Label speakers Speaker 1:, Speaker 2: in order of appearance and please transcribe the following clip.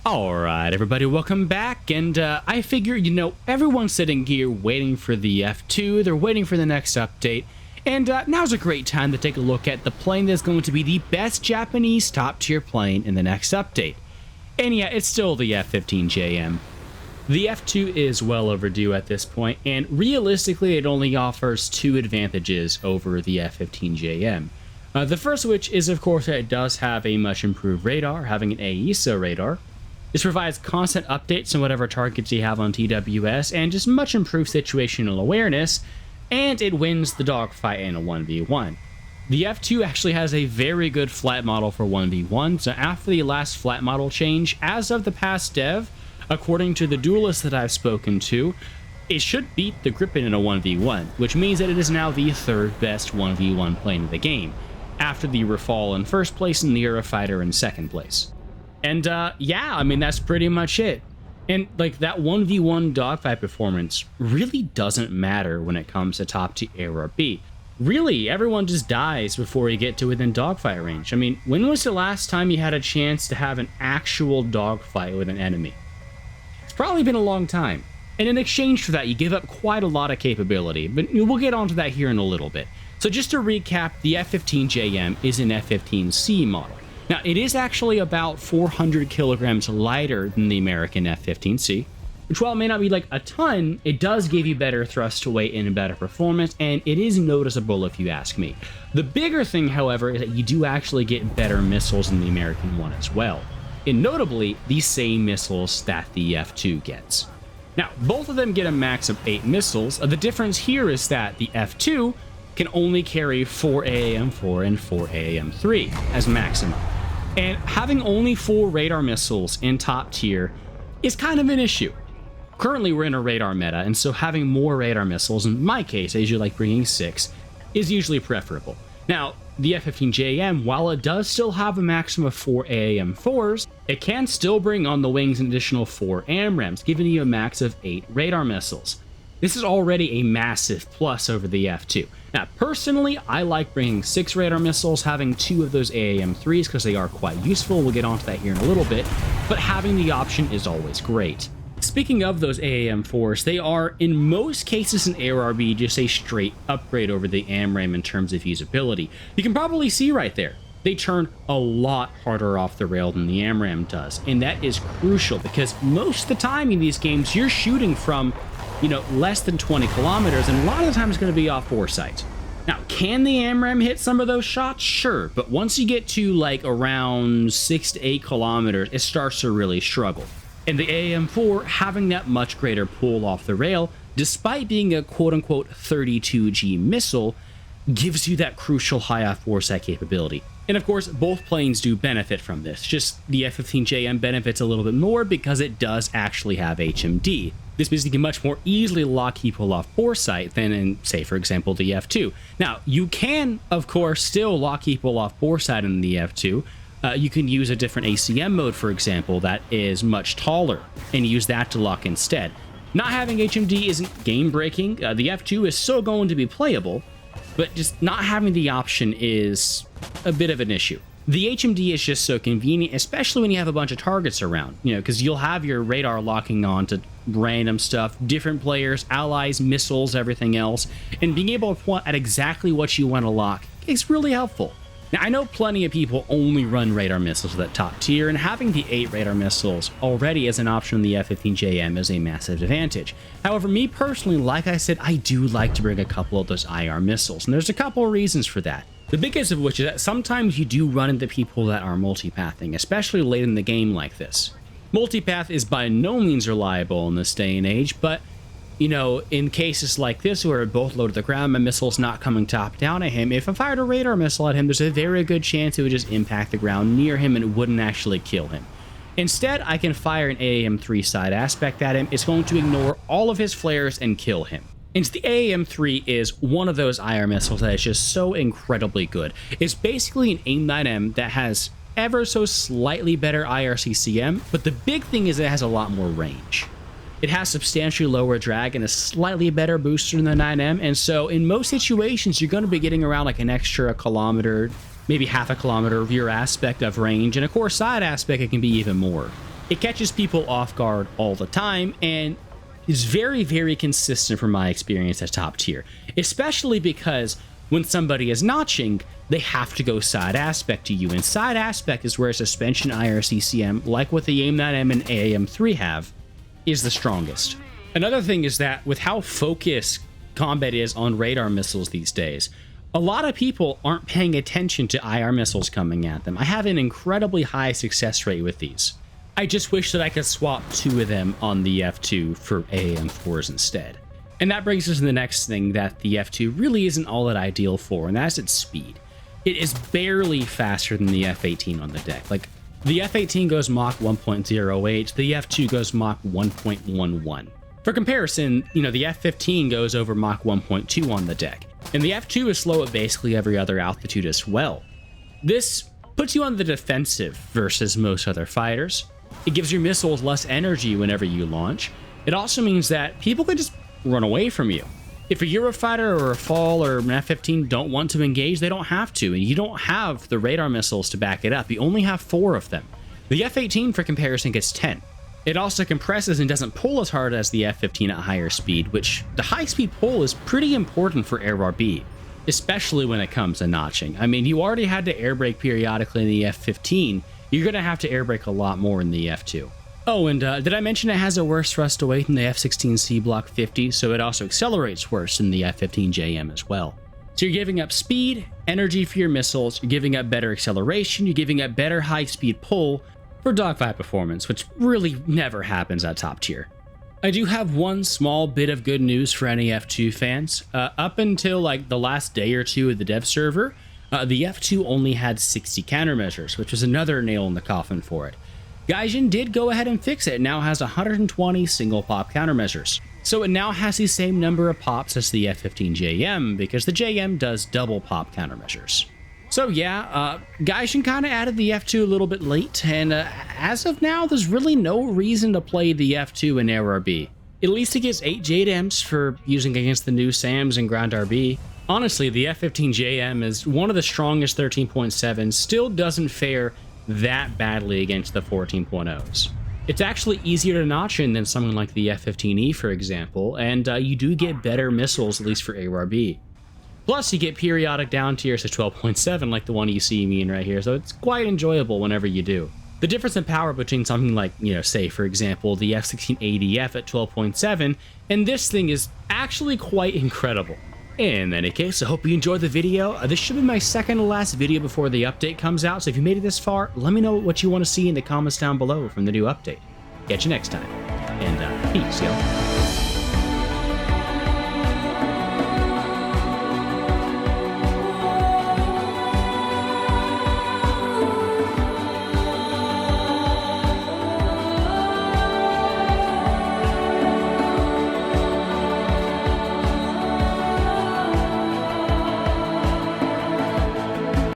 Speaker 1: Alright everybody, welcome back, and I figure, everyone's sitting here waiting for the F2, they're waiting for the next update, and now's a great time to take a look at the plane that's going to be the best Japanese top-tier plane in the next update. And yeah, it's still the F-15J. The F2 is well overdue at this point, and realistically it only offers two advantages over the F-15J. The first of which is, of course, that it does have a much improved radar, having an AESA radar. This provides constant updates on whatever targets you have on TWS, and just much improved situational awareness, and it wins the dogfight in a 1v1. The F2 actually has a very good flight model for 1v1, so after the last flight model change, as of the past dev, according to the duelists that I've spoken to, it should beat the Gripen in a 1v1, which means that it is now the third best 1v1 plane in the game, after the Rafale in first place and the Eurofighter in second place. And yeah, I mean, that's pretty much it. And like that 1v1 dogfight performance really doesn't matter when it comes to top tier ARB. Really, everyone just dies before you get to within dogfight range. I mean, when was the last time you had a chance to have an actual dogfight with an enemy? It's probably been a long time. And in exchange for that, you give up quite a lot of capability, but we'll get onto that here in a little bit. So just to recap, the F-15J is an F-15C model. Now, it is actually about 400 kilograms lighter than the American F-15C, which while it may not be like a ton, it does give you better thrust to weight and better performance, and it is noticeable if you ask me. The bigger thing, however, is that you do actually get better missiles in the American one as well, and notably, the same missiles that the F2 gets. Now, both of them get a max of 8 missiles. The difference here is that the F2 can only carry 4 AAM4 and 4 AAM3 as maximum. And having only 4 radar missiles in top tier is kind of an issue. Currently we're in a radar meta, and so having more radar missiles, in my case, I usually like bringing 6, is usually preferable. Now, the F-15J, while it does still have a maximum of 4 AAM4s, it can still bring on the wings an additional 4 AMRAAMs, giving you a max of 8 radar missiles. This is already a massive plus over the F2. Now, personally, I like bringing 6 radar missiles, having 2 of those AAM3s because they are quite useful. We'll get onto that here in a little bit, but having the option is always great. Speaking of those AAM4s, they are, in most cases in ARB, just a straight upgrade over the AMRAAM in terms of usability. You can probably see right there, they turn a lot harder off the rail than the AMRAAM does, and that is crucial because most of the time in these games, you're shooting from less than 20 kilometers, and a lot of the time it's going to be off foresight. Now, can the AMRAAM hit some of those shots? Sure, but once you get to like around 6 to 8 kilometers, it starts to really struggle. And the AAM4 having that much greater pull off the rail, despite being a quote-unquote 32G missile, gives you that crucial high off foresight capability. And of course, both planes do benefit from this, just the F-15J benefits a little bit more because it does actually have HMD. This means you can much more easily lock people off foresight than in, say, for example, the F2. Now, you can, of course, still lock people off foresight in the F2. You can use a different ACM mode, for example, that is much taller, and use that to lock instead. Not having HMD isn't game-breaking. The F2 is still going to be playable, but just not having the option is a bit of an issue. The HMD is just so convenient, especially when you have a bunch of targets around, because you'll have your radar locking on to random stuff, different players, allies, missiles, everything else, and being able to point at exactly what you want to lock is really helpful. Now, I know plenty of people only run radar missiles at top tier, and having the 8 radar missiles already as an option in the F-15J is a massive advantage. However, me personally, like I said, I do like to bring a couple of those IR missiles, and there's a couple of reasons for that. The biggest of which is that sometimes you do run into people that are multipathing, especially late in the game like this. Multipath is by no means reliable in this day and age, but in cases like this where we're both low to the ground, my missile's not coming top down at him, if I fired a radar missile at him, there's a very good chance it would just impact the ground near him and it wouldn't actually kill him. Instead, I can fire an AAM3 side aspect at him. It's going to ignore all of his flares and kill him. And the AAM3 is one of those IR missiles that is just so incredibly good. It's basically an AIM-9M that has ever so slightly better IRCCM, but the big thing is it has a lot more range. It has substantially lower drag and a slightly better booster than the 9M, and so in most situations, you're going to be getting around like an extra kilometer, maybe half a kilometer rear aspect of range, and of course side aspect it can be even more. It catches people off guard all the time and is very, very consistent from my experience at top tier, especially because when somebody is notching, they have to go side aspect to you, and side aspect is where suspension IRCCM, like what the AIM-9M and AAM-3 have, is the strongest. Another thing is that with how focused combat is on radar missiles these days, a lot of people aren't paying attention to IR missiles coming at them. I have an incredibly high success rate with these. I just wish that I could swap 2 of them on the F2 for AAM-4s instead. And that brings us to the next thing that the F2 really isn't all that ideal for, and that's its speed. It is barely faster than the F-18 on the deck. Like, the F-18 goes Mach 1.08, the F2 goes Mach 1.11. For comparison, the F-15 goes over Mach 1.2 on the deck, and the F2 is slow at basically every other altitude as well. This puts you on the defensive versus most other fighters. It gives your missiles less energy whenever you launch. It also means that people can just run away from you. If a Eurofighter or a FAL or an F-15 don't want to engage, they don't have to, and you don't have the radar missiles to back it up. You only have 4 of them. The F-18, for comparison, gets 10. It also compresses and doesn't pull as hard as the F-15 at higher speed, which the high-speed pull is pretty important for AirRB, especially when it comes to notching. I mean, you already had to air brake periodically in the F-15, you're going to have to air brake a lot more in the F2. Oh, and did I mention it has a worse thrust to weight than the F-16C Block 50, so it also accelerates worse than the F-15JM as well. So you're giving up speed, energy for your missiles, you're giving up better acceleration, you're giving up better high-speed pull for dogfight performance, which really never happens at top tier. I do have one small bit of good news for any F2 fans. Up until like the last day or two of the dev server, the F2 only had 60 countermeasures, which was another nail in the coffin for it. Gaijin did go ahead and fix it. It now has 120 single pop countermeasures. So it now has the same number of pops as the F-15JM, because the JM does double pop countermeasures. So yeah, Gaijin kind of added the F2 a little bit late, and as of now, there's really no reason to play the F2 in AirRB. At least it gets 8 JDAMs for using against the new SAMs and Ground RB. Honestly, the F-15JM is one of the strongest 13.7s, still doesn't fare that badly against the 14.0s. It's actually easier to notch in than something like the F-15E, for example, and you do get better missiles, at least for ARB. Plus, you get periodic down tiers to 12.7 like the one you see me in right here, so it's quite enjoyable whenever you do. The difference in power between something like, say, for example, the F-16ADF at 12.7, and this thing is actually quite incredible. In any case, I hope you enjoyed the video. This should be my second to last video before the update comes out, so if you made it this far, let me know what you want to see in the comments down below from the new update. Catch you next time, and peace, y'all.